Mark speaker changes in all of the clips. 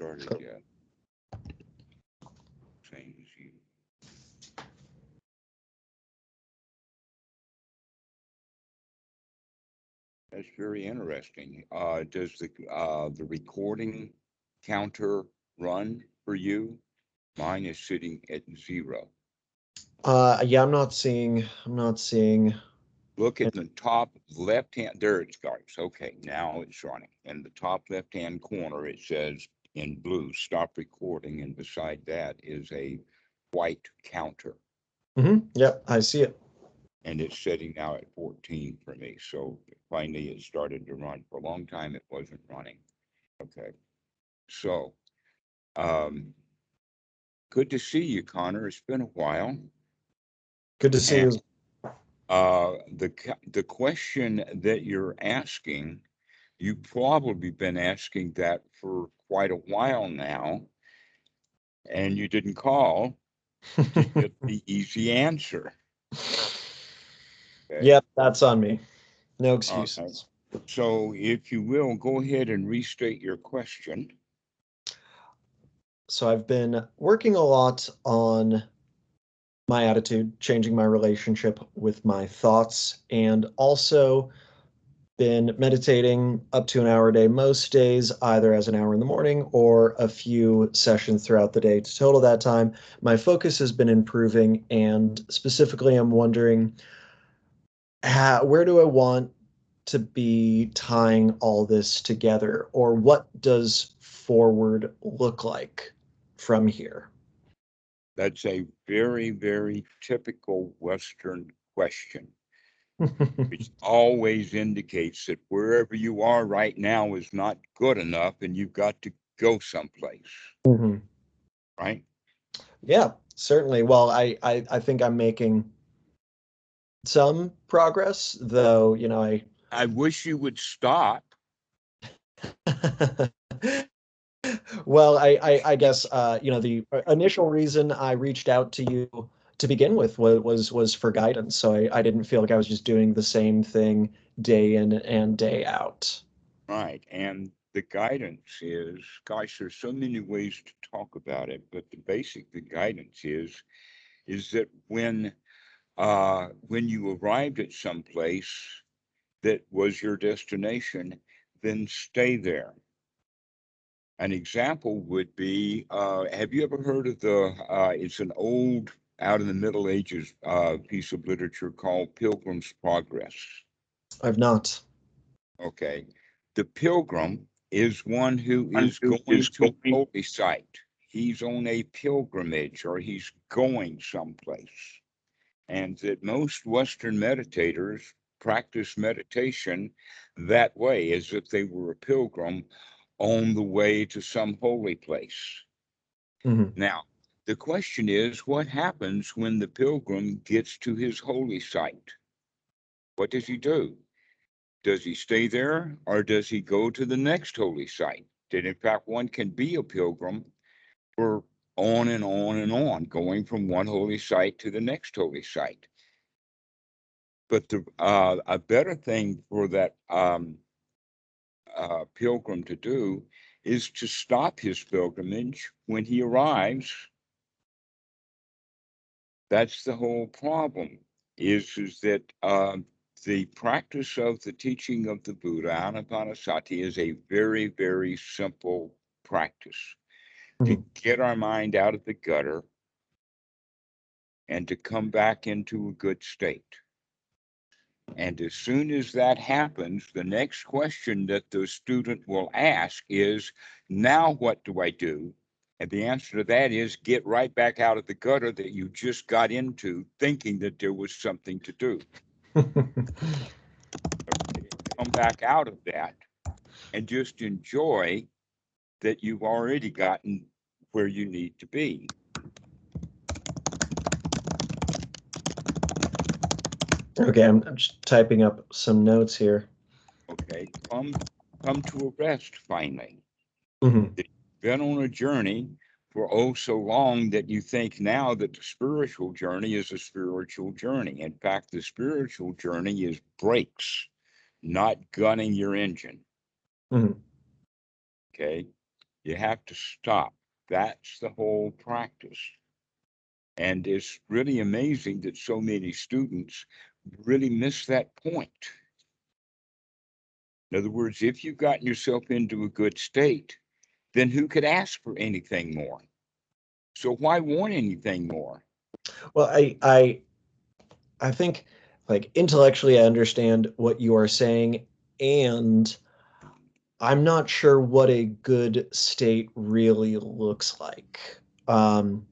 Speaker 1: started yet. Same as you. That's very interesting. Does the recording counter run for you? Mine is sitting at 0.
Speaker 2: Yeah, I'm not seeing.
Speaker 1: Look at the top left hand. There it goes. Okay, now it's running. In the top left hand corner, it says in blue, stop recording. And beside that is a white counter.
Speaker 2: Yep, I see it.
Speaker 1: And it's sitting now at 14 for me. So finally it started to run. For a long time, it wasn't running. Okay. So, good to see you, Connor. It's been a while.
Speaker 2: Good to see you.
Speaker 1: The question that you're asking, you've probably been asking that for quite a while now, and you didn't call to get the easy answer. Okay.
Speaker 2: Yep, that's on me. No excuses.
Speaker 1: So if you will, go ahead and restate your question.
Speaker 2: So I've been working a lot on my attitude, changing my relationship with my thoughts, and also been meditating up to an hour a day most days, either as an hour in the morning or a few sessions throughout the day to total that time. My focus has been improving, and specifically, I'm wondering where do I want to be tying all this together, or what does forward look like from here?
Speaker 1: That's a very, very typical Western question, which always indicates that wherever you are right now is not good enough and you've got to go someplace. Right?
Speaker 2: Yeah, certainly. Well, I think I'm making some progress, though,
Speaker 1: I wish you would stop.
Speaker 2: Well, I guess the initial reason I reached out to you to begin with was for guidance. So I didn't feel like I was just doing the same thing day in and day out.
Speaker 1: Right. And the guidance is, gosh, there's so many ways to talk about it, but the guidance is that when you arrived at some place that was your destination, then stay there. An example would be, have you ever heard of it's an old, out in the Middle Ages piece of literature called Pilgrim's Progress?
Speaker 2: I've not.
Speaker 1: Okay. The pilgrim is one who is going to a holy site. He's on a pilgrimage or he's going someplace. And that most Western meditators practice meditation that way, as if they were a pilgrim on the way to some holy place. Now, the question is, what happens when the pilgrim gets to his holy site? What does he do? Does he stay there or does he go to the next holy site? That in fact, one can be a pilgrim for on and on and on, going from one holy site to the next holy site. But a better thing for that pilgrim to do is to stop his pilgrimage when he arrives. That's the whole problem, is that the practice of the teaching of the Buddha, Anapanasati, is a very, very simple practice to get our mind out of the gutter and to come back into a good state. And as soon as that happens, the next question that the student will ask is, now what do I do? And the answer to that is get right back out of the gutter that you just got into, thinking that there was something to do. Come back out of that and just enjoy that you've already gotten where you need to be.
Speaker 2: Okay, I'm just typing up some notes here.
Speaker 1: Okay, come to a rest finally.
Speaker 2: You've
Speaker 1: been on a journey for so long that you think now that the spiritual journey is a spiritual journey. In fact, the spiritual journey is brakes, not gunning your engine. Okay. You have to stop. That's the whole practice. And it's really amazing that so many students really miss that point. In other words, if you've gotten yourself into a good state, then who could ask for anything more? So why want anything more?
Speaker 2: Well, I think, like, intellectually I understand what you are saying, and I'm not sure what a good state really looks like. Um,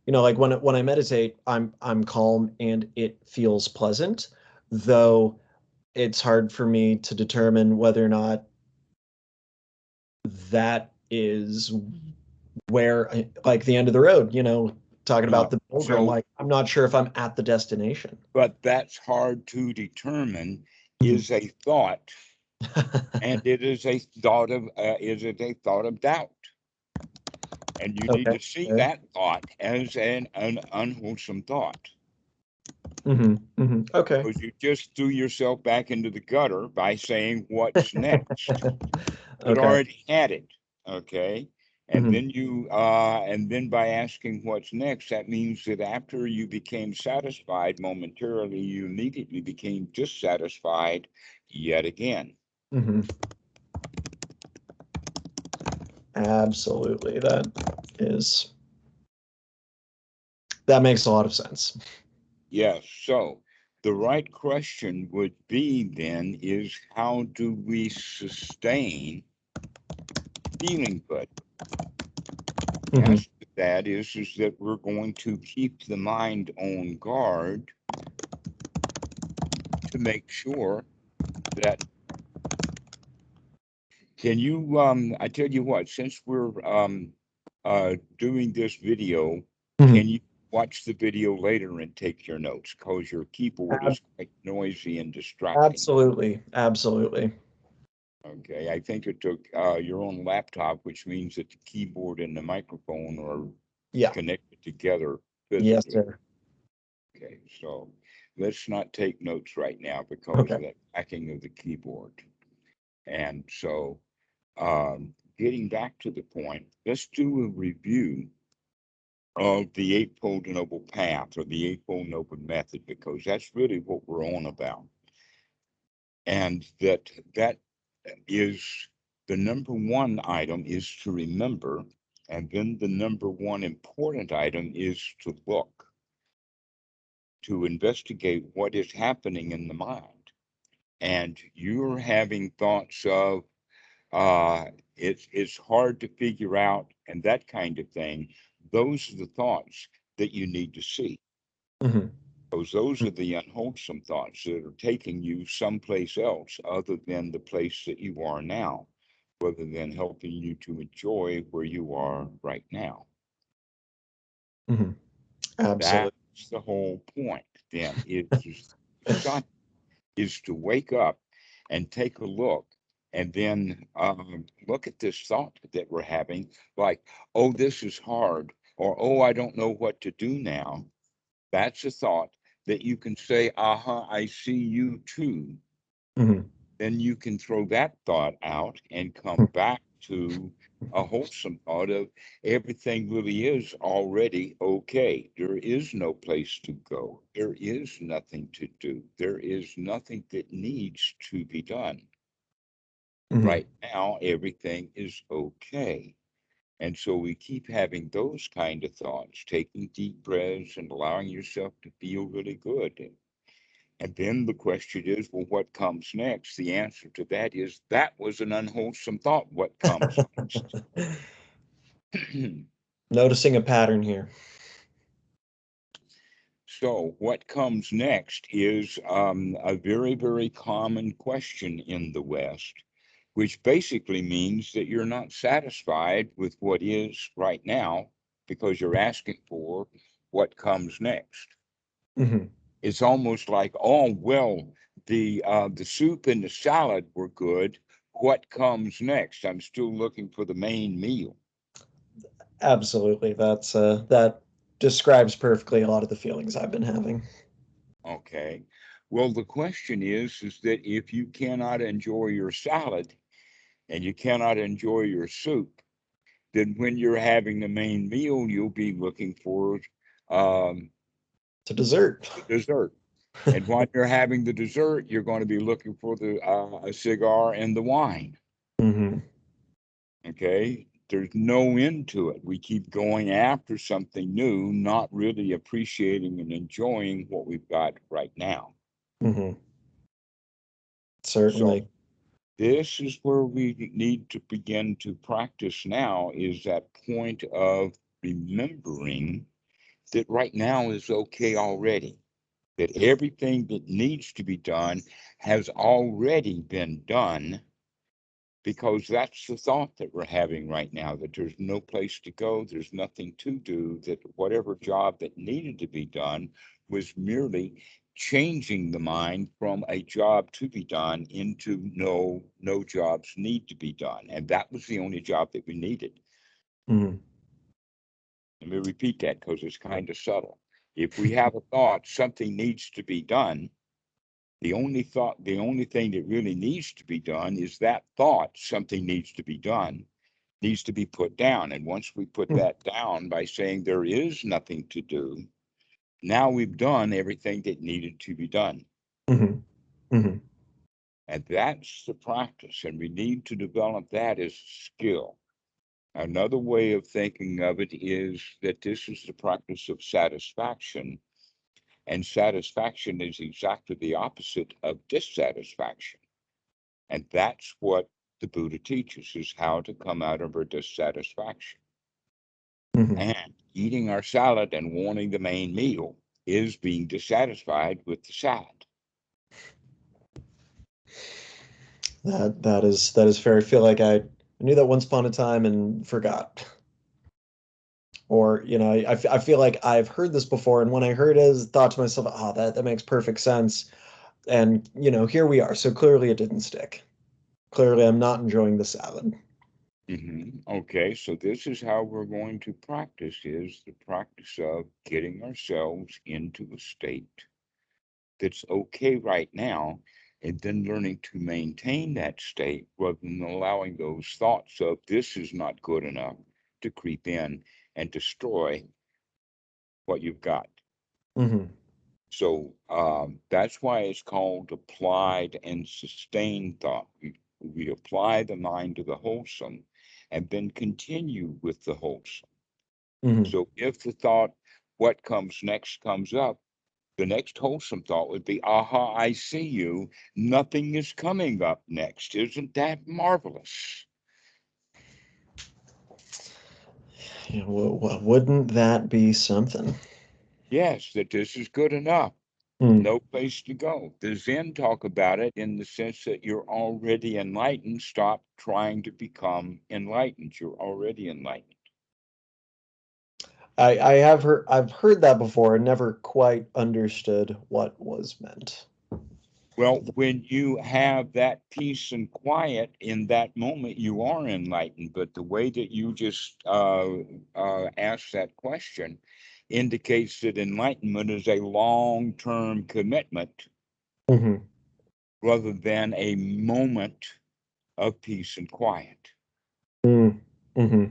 Speaker 2: like when I meditate, I'm calm and it feels pleasant, though it's hard for me to determine whether or not that is where, like, the end of the road, talking about the Pilgrim,
Speaker 1: So,
Speaker 2: like, I'm not sure if I'm at the destination.
Speaker 1: but that's hard to determine is a thought, and it is a thought of doubt. And you need
Speaker 2: Okay.
Speaker 1: to see that thought as an unwholesome thought.
Speaker 2: Okay.
Speaker 1: Because you just threw yourself back into the gutter by saying what's next. You'd
Speaker 2: Okay.
Speaker 1: already had it. Okay. And
Speaker 2: Mhm.
Speaker 1: then by asking what's next, that means that after you became satisfied momentarily, you immediately became dissatisfied yet again.
Speaker 2: Mhm. Absolutely. That makes a lot of sense.
Speaker 1: Yes. So the right question would be then is how do we sustain feeling good? The
Speaker 2: Mhm.
Speaker 1: answer to that is that we're going to keep the mind on guard to make sure that I tell you what, since we're doing this video, can
Speaker 2: Mhm.
Speaker 1: you watch the video later and take your notes? Because your keyboard
Speaker 2: Ab-
Speaker 1: is quite noisy and distracting.
Speaker 2: Absolutely. Absolutely.
Speaker 1: Okay, I think it took your own laptop, which means that the keyboard and the microphone are
Speaker 2: Yeah.
Speaker 1: connected together
Speaker 2: Yes,
Speaker 1: physically.
Speaker 2: sir.
Speaker 1: Okay, so let's not take notes right now because
Speaker 2: Okay.
Speaker 1: of that hacking of the keyboard. And so, getting back to the point, let's do a review of the Eightfold Noble Path or the Eightfold Noble Method, because that's really what we're on about. And that is the number one item is to remember, and then the number one important item is to look, to investigate what is happening in the mind. And you're having thoughts of it's hard to figure out and that kind of thing. Those are the thoughts that you need to see.
Speaker 2: Mhm.
Speaker 1: Because those are the unwholesome thoughts that are taking you someplace else other than the place that you are now, rather than helping you to enjoy where you are right now.
Speaker 2: Mhm. Absolutely.
Speaker 1: That's the whole point. Then is to wake up and take a look and then look at this thought that we're having, like, oh, this is hard, or oh, I don't know what to do now. That's a thought that you can say, aha, I see you too.
Speaker 2: Mhm.
Speaker 1: Then you can throw that thought out and come back to a wholesome thought of everything really is already okay. There is no place to go. There is nothing to do. There is nothing that needs to be done.
Speaker 2: Mhm.
Speaker 1: Right now, everything is okay. And so we keep having those kind of thoughts, taking deep breaths and allowing yourself to feel really good. And then the question is, well, what comes next? The answer to that is that was an unwholesome thought. What comes next?
Speaker 2: Noticing a pattern here.
Speaker 1: So, what comes next is a very, very common question in the West, which basically means that you're not satisfied with what is right now because you're asking for what comes next.
Speaker 2: Mhm.
Speaker 1: It's almost like, oh, well, the soup and the salad were good. What comes next? I'm still looking for the main meal.
Speaker 2: Absolutely. That describes perfectly a lot of the feelings I've been having.
Speaker 1: Okay. Well, the question is that if you cannot enjoy your salad and you cannot enjoy your soup, then when you're having the main meal, you'll be looking for
Speaker 2: to dessert.
Speaker 1: dessert. And while you're having the dessert, you're going to be looking for the a cigar and the wine.
Speaker 2: Mm-hmm.
Speaker 1: Okay, there's no end to it. We keep going after something new, not really appreciating and enjoying what we've got right now.
Speaker 2: Mm-hmm.
Speaker 1: So
Speaker 2: Certainly.
Speaker 1: this is where we need to begin to practice now, is that point of remembering that right now is okay already, that everything that needs to be done has already been done, because that's the thought that we're having right now, that there's no place to go, there's nothing to do, that whatever job that needed to be done was merely changing the mind from a job to be done into no jobs need to be done. And that was the only job that we needed.
Speaker 2: Mm-hmm.
Speaker 1: Let me repeat that because it's kind of subtle. If we have a thought, something needs to be done, the only thing that really needs to be done is that thought, something needs to be done, needs to be put down. And once we put that down by saying there is nothing to do, now we've done everything that needed to be done.
Speaker 2: Mm-hmm. Mm-hmm.
Speaker 1: And that's the practice. And we need to develop that as a skill. Another way of thinking of it is that this is the practice of satisfaction. And satisfaction is exactly the opposite of dissatisfaction. And that's what the Buddha teaches, is how to come out of our dissatisfaction.
Speaker 2: Mm-hmm.
Speaker 1: And eating our salad and wanting the main meal is being dissatisfied with the salad.
Speaker 2: That is fair. I feel like I knew that once upon a time and forgot. Or, I feel like I've heard this before, and when I heard it, I thought to myself, oh, that makes perfect sense. And, here we are. So clearly it didn't stick. Clearly I'm not enjoying the salad.
Speaker 1: Okay, so this is how we're going to practice, is the practice of getting ourselves into a state that's okay right now, and then learning to maintain that state rather than allowing those thoughts of this is not good enough to creep in and destroy what you've got.
Speaker 2: Mm-hmm.
Speaker 1: So that's why it's called applied and sustained thought. We apply the mind to the wholesome and then continue with the wholesome.
Speaker 2: Mm-hmm.
Speaker 1: So if the thought, what comes next, comes up, the next wholesome thought would be, aha, I see you. Nothing is coming up next. Isn't that marvelous?
Speaker 2: Wouldn't that be something?
Speaker 1: Yes, that this is good enough.
Speaker 2: Mm.
Speaker 1: No place to go. The Zen talk about it in the sense that you're already enlightened. Stop trying to become enlightened. You're already enlightened.
Speaker 2: I've heard that before and never quite understood what was meant.
Speaker 1: Well, when you have that peace and quiet in that moment, you are enlightened. But the way that you just asked that question indicates that enlightenment is a long-term commitment
Speaker 2: Mm-hmm.
Speaker 1: rather than a moment of peace and quiet.
Speaker 2: Mm-hmm.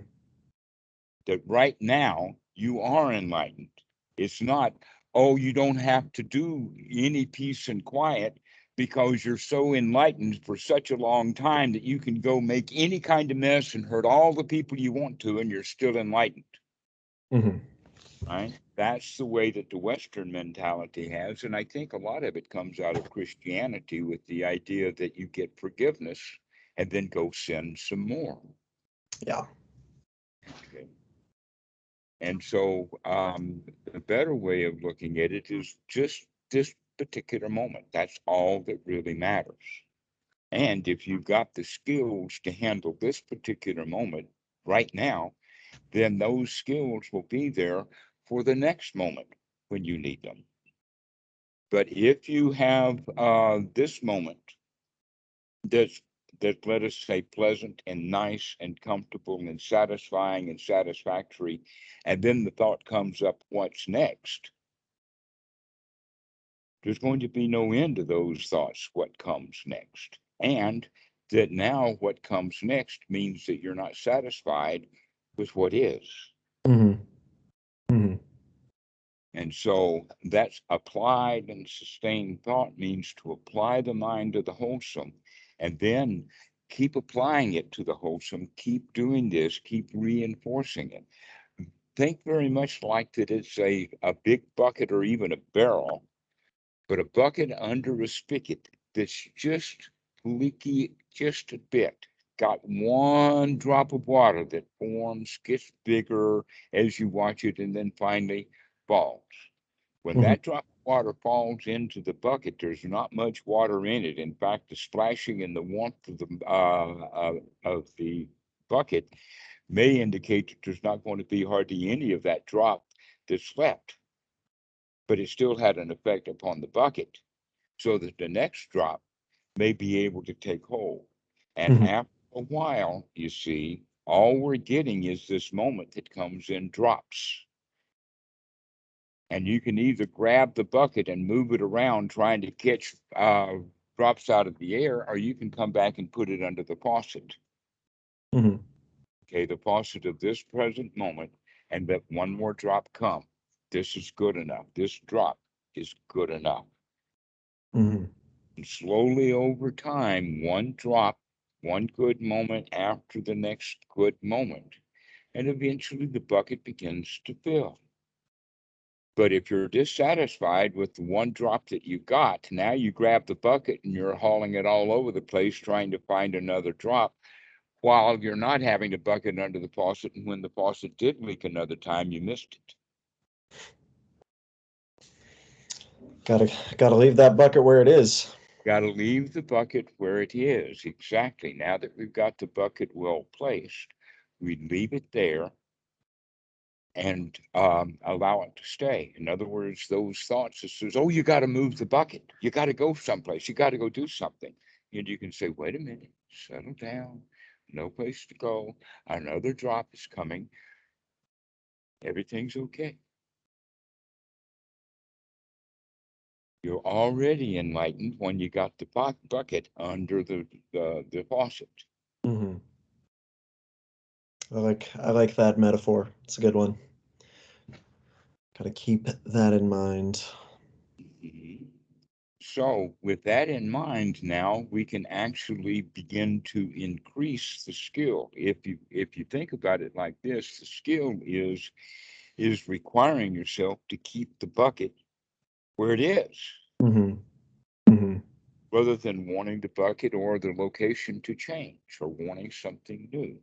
Speaker 1: That right now you are enlightened. It's not, oh, you don't have to do any peace and quiet because you're so enlightened for such a long time that you can go make any kind of mess and hurt all the people you want to, and you're still enlightened.
Speaker 2: Mm-hmm.
Speaker 1: Right? That's the way that the Western mentality has. And I think a lot of it comes out of Christianity, with the idea that you get forgiveness and then go sin some more.
Speaker 2: Yeah.
Speaker 1: Okay. And so the better way of looking at it is just this particular moment. That's all that really matters. And if you've got the skills to handle this particular moment right now, then those skills will be there for the next moment when you need them. But if you have this moment that's let us say pleasant and nice and comfortable and satisfying and satisfactory, and then the thought comes up, what's next? There's going to be no end to those thoughts, what comes next. And that now what comes next means that you're not satisfied with what is.
Speaker 2: Mm-hmm. Mm-hmm.
Speaker 1: And so that's applied and sustained thought means to apply the mind to the wholesome and then keep applying it to the wholesome, keep doing this, keep reinforcing it. Think very much like that it's a big bucket or even a barrel, but a bucket under a spigot that's just leaky just a bit. Got one drop of water that forms, gets bigger as you watch it, and then finally falls. When
Speaker 2: Mm-hmm.
Speaker 1: that drop of water falls into the bucket, there's not much water in it. In fact, the splashing and the warmth of the bucket may indicate that there's not going to be hardly any of that drop that's left, but it still had an effect upon the bucket, so that the next drop may be able to take hold. And
Speaker 2: Mm-hmm.
Speaker 1: after a while, you see, all we're getting is this moment that comes in drops. And you can either grab the bucket and move it around trying to catch drops out of the air, or you can come back and put it under the faucet.
Speaker 2: Mm-hmm.
Speaker 1: Okay, the faucet of this present moment, and let one more drop come. This is good enough. This drop is good enough.
Speaker 2: Mm-hmm.
Speaker 1: And slowly over time, one drop, one good moment after the next good moment. And eventually the bucket begins to fill. But if you're dissatisfied with the one drop that you got, now you grab the bucket and you're hauling it all over the place trying to find another drop while you're not having the bucket under the faucet. And when the faucet did leak another time, you missed it.
Speaker 2: Gotta leave that bucket where it is.
Speaker 1: Got to leave the bucket where it is. Exactly. Now that we've got the bucket well placed, we leave it there and allow it to stay. In other words, those thoughts that says, "Oh, you got to move the bucket. You got to go someplace. You got to go do something," and you can say, "Wait a minute, settle down. No place to go. Another drop is coming. Everything's okay." You're already enlightened when you got the bucket under the faucet.
Speaker 2: Mm-hmm. I like that metaphor. It's a good one. Gotta keep that in mind.
Speaker 1: Mhm. So, with that in mind, now we can actually begin to increase the skill. If you think about it like this, the skill is requiring yourself to keep the bucket where it is,
Speaker 2: Mm-hmm. Mm-hmm.
Speaker 1: rather than wanting the bucket or the location to change or wanting something new.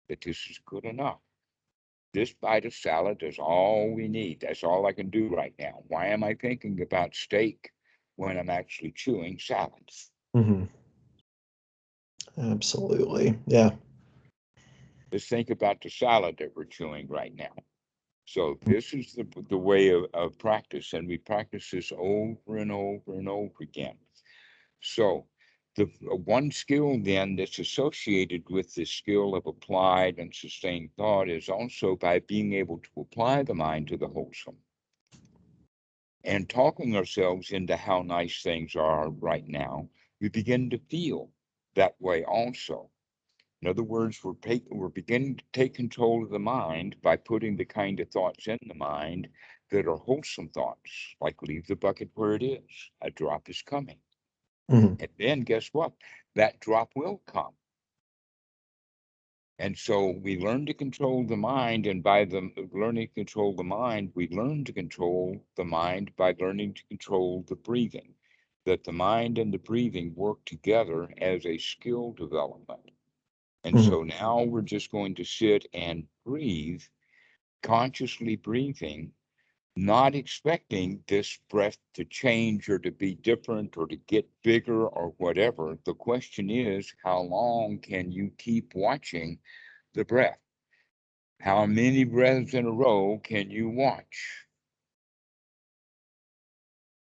Speaker 1: That this is good enough. This bite of salad is all we need. That's all I can do right now. Why am I thinking about steak when I'm actually chewing salad?
Speaker 2: Mm-hmm. Absolutely. Yeah.
Speaker 1: Let's think about the salad that we're chewing right now. So this is the way of practice, and we practice this over and over and over again. So the one skill then that's associated with this skill of applied and sustained thought is also by being able to apply the mind to the wholesome and talking ourselves into how nice things are right now, we begin to feel that way also. In other words, we're beginning to take control of the mind by putting the kind of thoughts in the mind that are wholesome thoughts, like leave the bucket where it is. A drop is coming.
Speaker 2: Mm-hmm.
Speaker 1: And then guess what? That drop will come. And so we learn to control the mind, and by the learning to control the mind, we learn to control the mind by learning to control the breathing. That the mind and the breathing work together as a skill development. And
Speaker 2: Mm-hmm.
Speaker 1: so now we're just going to sit and breathe, consciously breathing, not expecting this breath to change or to be different or to get bigger or whatever. The question is, how long can you keep watching the breath? How many breaths in a row can you watch?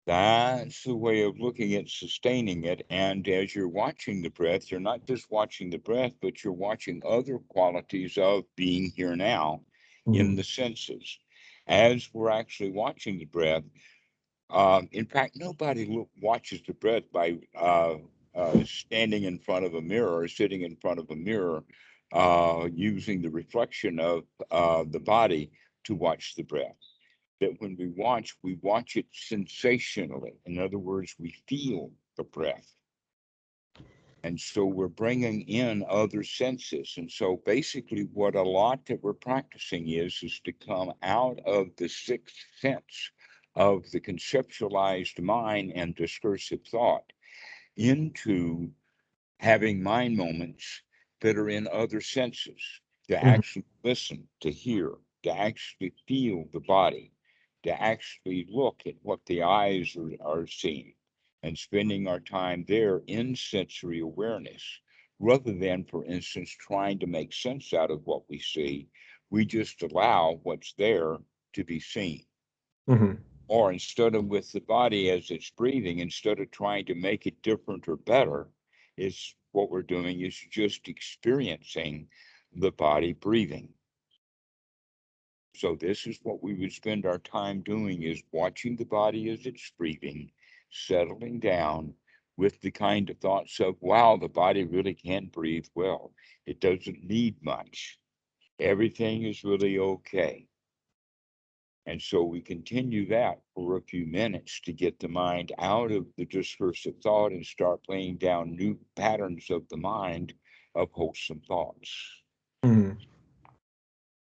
Speaker 1: That's the way of looking at sustaining it. And as you're watching the breath, you're not just watching the breath, but you're watching other qualities of being here now in
Speaker 2: Mm-hmm.
Speaker 1: the senses. As we're actually watching the breath, in fact, nobody watches the breath by standing in front of a mirror or sitting in front of a mirror. using the reflection of the body to watch the breath. That when we watch it sensationally. In other words, we feel the breath. And so we're bringing in other senses. And so basically what a lot that we're practicing is to come out of the sixth sense of the conceptualized mind and discursive thought into having mind moments that are in other senses, to actually listen, to hear, to actually feel the body, to actually look at what the eyes are seeing, and spending our time there in sensory awareness, rather than, for instance, trying to make sense out of what we see. We just allow what's there to be seen.
Speaker 2: Mm-hmm.
Speaker 1: Or instead of with the body as it's breathing, instead of trying to make it different or better, is what we're doing is just experiencing the body breathing. So this is what we would spend our time doing, is watching the body as it's breathing, settling down with the kind of thoughts of, wow, the body really can breathe well. It doesn't need much. Everything is really okay. And so we continue that for a few minutes to get the mind out of the discursive thought and start laying down new patterns of the mind of wholesome thoughts.
Speaker 2: Mm-hmm.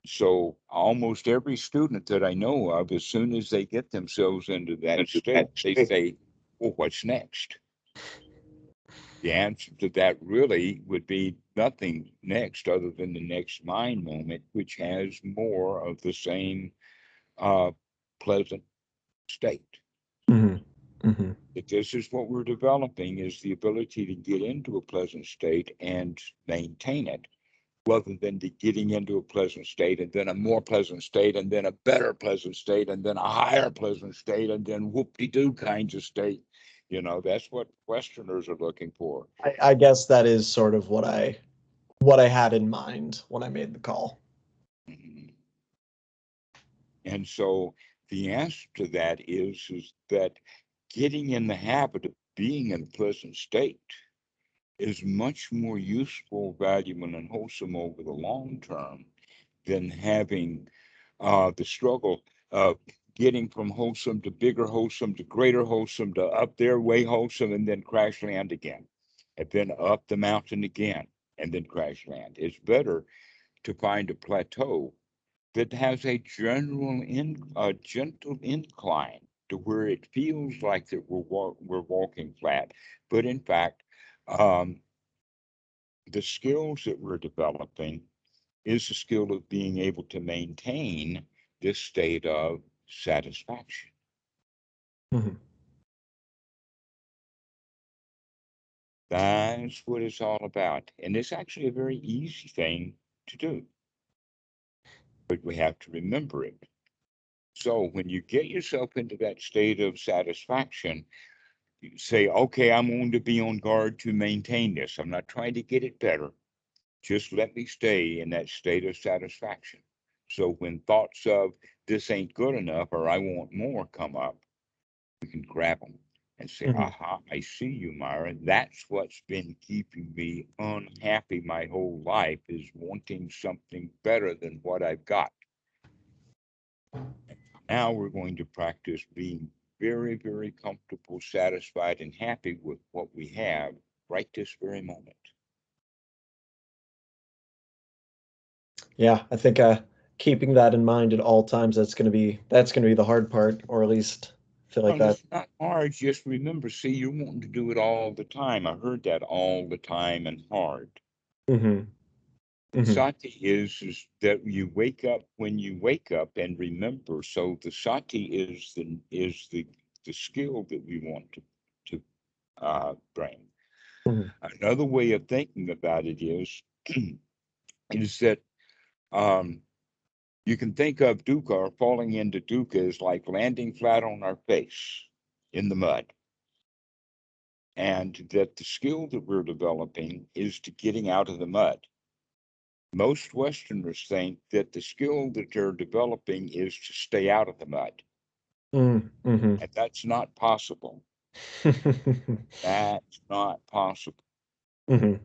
Speaker 1: So almost every student that I know of, as soon as they get themselves into that state, they say, well, what's next? The answer to that really would be nothing next other than the next mind moment, which has more of the same pleasant state.
Speaker 2: Mm-hmm. Mm-hmm.
Speaker 1: That this is what we're developing, is the ability to get into a pleasant state and maintain it, rather than to getting into a pleasant state and then a more pleasant state and then a better pleasant state and then a higher pleasant state and then whoop-de-doo kinds of state. You know, that's what Westerners are looking for.
Speaker 2: I guess that is sort of what I had in mind when I made the call.
Speaker 1: Mhm. And so the answer to that is that getting in the habit of being in a pleasant state is much more useful, valuable, and wholesome over the long term than having the struggle of getting from wholesome to bigger wholesome to greater wholesome to up there way wholesome and then crash land again, and then up the mountain again and then crash land. It's better to find a plateau that has a gentle incline to where it feels like that we're walking flat, but in fact, um, the skills that we're developing is the skill of being able to maintain this state of satisfaction.
Speaker 2: Mm-hmm.
Speaker 1: That's what it's all about. And it's actually a very easy thing to do, but we have to remember it. So when you get yourself into that state of satisfaction, you say, okay, I'm going to be on guard to maintain this. I'm not trying to get it better. Just let me stay in that state of satisfaction. So when thoughts of this ain't good enough or I want more come up, we can grab them and say,
Speaker 2: Mm-hmm.
Speaker 1: aha, I see you, Myra. That's what's been keeping me unhappy my whole life, is wanting something better than what I've got. Now we're going to practice being very, very comfortable, satisfied, and happy with what we have right this very moment.
Speaker 2: Yeah, I think keeping that in mind at all times, that's going to be the hard part, or at least feel like
Speaker 1: Well,
Speaker 2: that.
Speaker 1: it's not hard. Just remember, see, you're wanting to do it all the time. I heard that, all the time and hard.
Speaker 2: Mm-hmm.
Speaker 1: The
Speaker 2: Mm-hmm.
Speaker 1: sati is that you wake up when you wake up and remember. So the sati is the skill that we want to bring.
Speaker 2: Mm-hmm.
Speaker 1: Another way of thinking about it is that um, you can think of dukkha, or falling into dukkha, as like landing flat on our face in the mud. And that the skill that we're developing is to getting out of the mud. Most Westerners think that the skill that they're developing is to stay out of the mud.
Speaker 2: Mm-hmm.
Speaker 1: And that's not possible. That's not possible.
Speaker 2: Mm-hmm.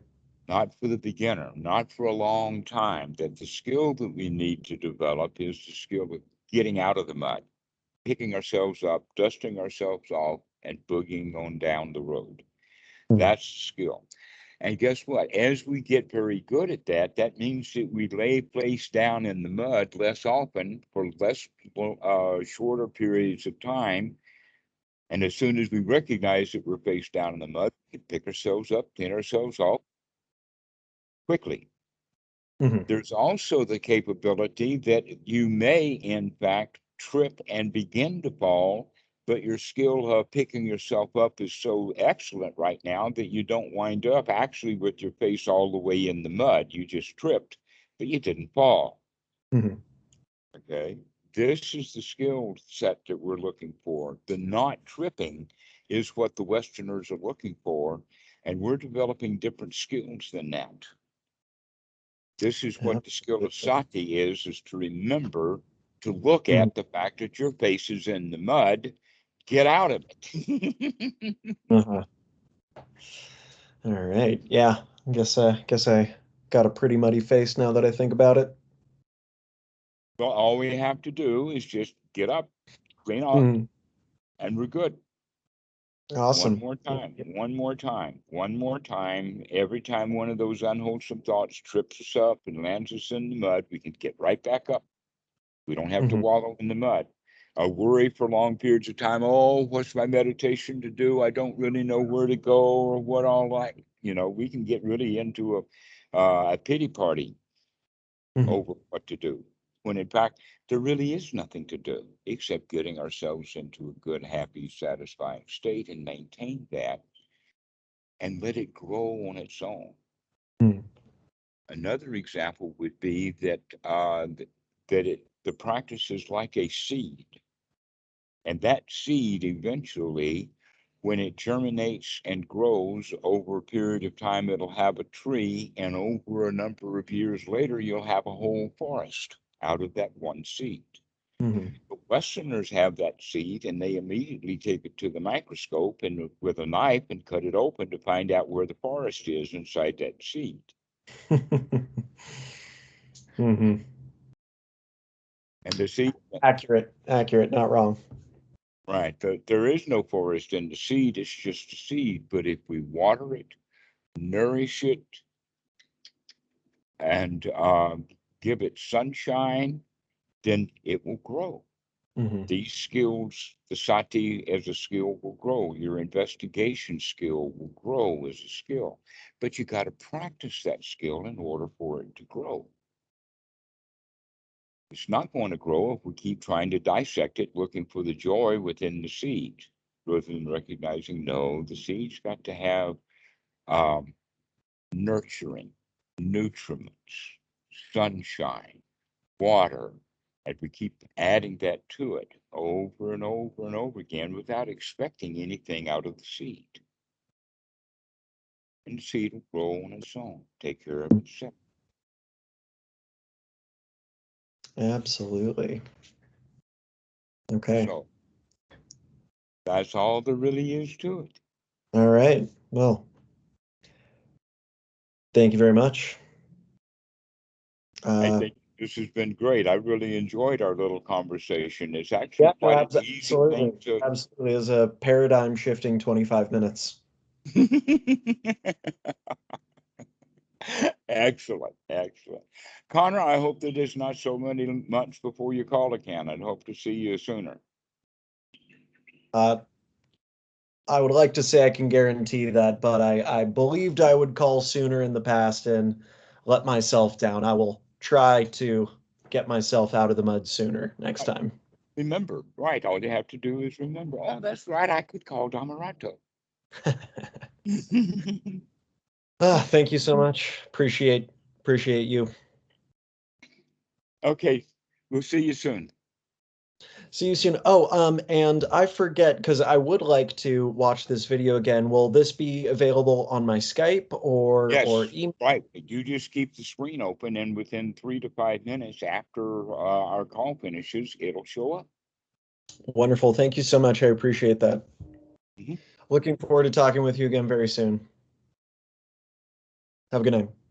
Speaker 1: not for the beginner, not for a long time, that the skill that we need to develop is the skill of getting out of the mud, picking ourselves up, dusting ourselves off, and boogieing on down the road. That's the skill. And guess what? As we get very good at that, that means that we lay place down in the mud less often for less shorter periods of time. And as soon as we recognize that we're face down in the mud, we can pick ourselves up, clean ourselves off quickly. There's also the capability that you may, in fact, trip and begin to fall, but your skill of picking yourself up is so excellent right now that you don't wind up actually with your face all the way in the mud. You just tripped, but you didn't fall. Okay. This is the skill set that we're looking for. The not tripping is what the Westerners are looking for, and we're developing different skills than that. This is what the skill of sati is to remember to look at the fact that your face is in the mud. Get out of it.
Speaker 2: All right. Yeah. Guess I got a pretty muddy face now that I think about it.
Speaker 1: Well, all we have to do is just get up, clean off, and we're good.
Speaker 2: Awesome.
Speaker 1: One more time, one more time, one more time. Every time one of those unwholesome thoughts trips us up and lands us in the mud, we can get right back up. We don't have to wallow in the mud. Worry for long periods of time. Oh, what's my meditation to do? I don't really know where to go or what all like. You know, we can get really into a pity party over what to do. When in fact, there really is nothing to do except getting ourselves into a good, happy, satisfying state and maintain that and let it grow on its own. Another example would be that the practice is like a seed. And that seed eventually, when it germinates and grows over a period of time, it'll have a tree. And over a number of years later, you'll have a whole forest out of that one seed. The Westerners have that seed and they immediately take it to the microscope and with a knife and cut it open to find out where the forest is inside that seed. And the seed,
Speaker 2: Accurate, not wrong.
Speaker 1: right, there is no forest in the seed, it's just a seed. But if we water it, nourish it, and give it sunshine, then it will grow. These skills, the sati as a skill will grow. Your investigation skill will grow as a skill. But you got to practice that skill in order for it to grow. It's not going to grow if we keep trying to dissect it, looking for the joy within the seed, rather than recognizing, no, the seed's got to have nurturing, nutriments, sunshine, water, and we keep adding that to it over and over and over again without expecting anything out of the seed. And the seed will grow on its own, take care of itself.
Speaker 2: Absolutely. Okay.
Speaker 1: So that's all there really is to it.
Speaker 2: All right. Well, thank you very much.
Speaker 1: I think this has been great. I really enjoyed our little conversation. It's actually quite an easy thing to.
Speaker 2: Absolutely. Is a paradigm shifting 25 minutes.
Speaker 1: Excellent, excellent. Connor, I hope that it's not so many months before you call again. I'd hope to see you sooner.
Speaker 2: I would like to say I can guarantee that, but I believed I would call sooner in the past and let myself down. I will try to get myself out of the mud sooner next time.
Speaker 1: Remember, right? All you have to do is remember. Oh, that's right. I could call Dhammarato.
Speaker 2: Thank you so much. Appreciate you.
Speaker 1: Okay, we'll see you soon.
Speaker 2: See you soon. Oh, and I forget because I would like to watch this video again. Will this be available on my Skype or email?
Speaker 1: Right. You just keep the screen open, and within 3 to 5 minutes after our call finishes, it'll show up.
Speaker 2: Wonderful. Thank you so much. I appreciate that. Looking forward to talking with you again very soon. Have a good night.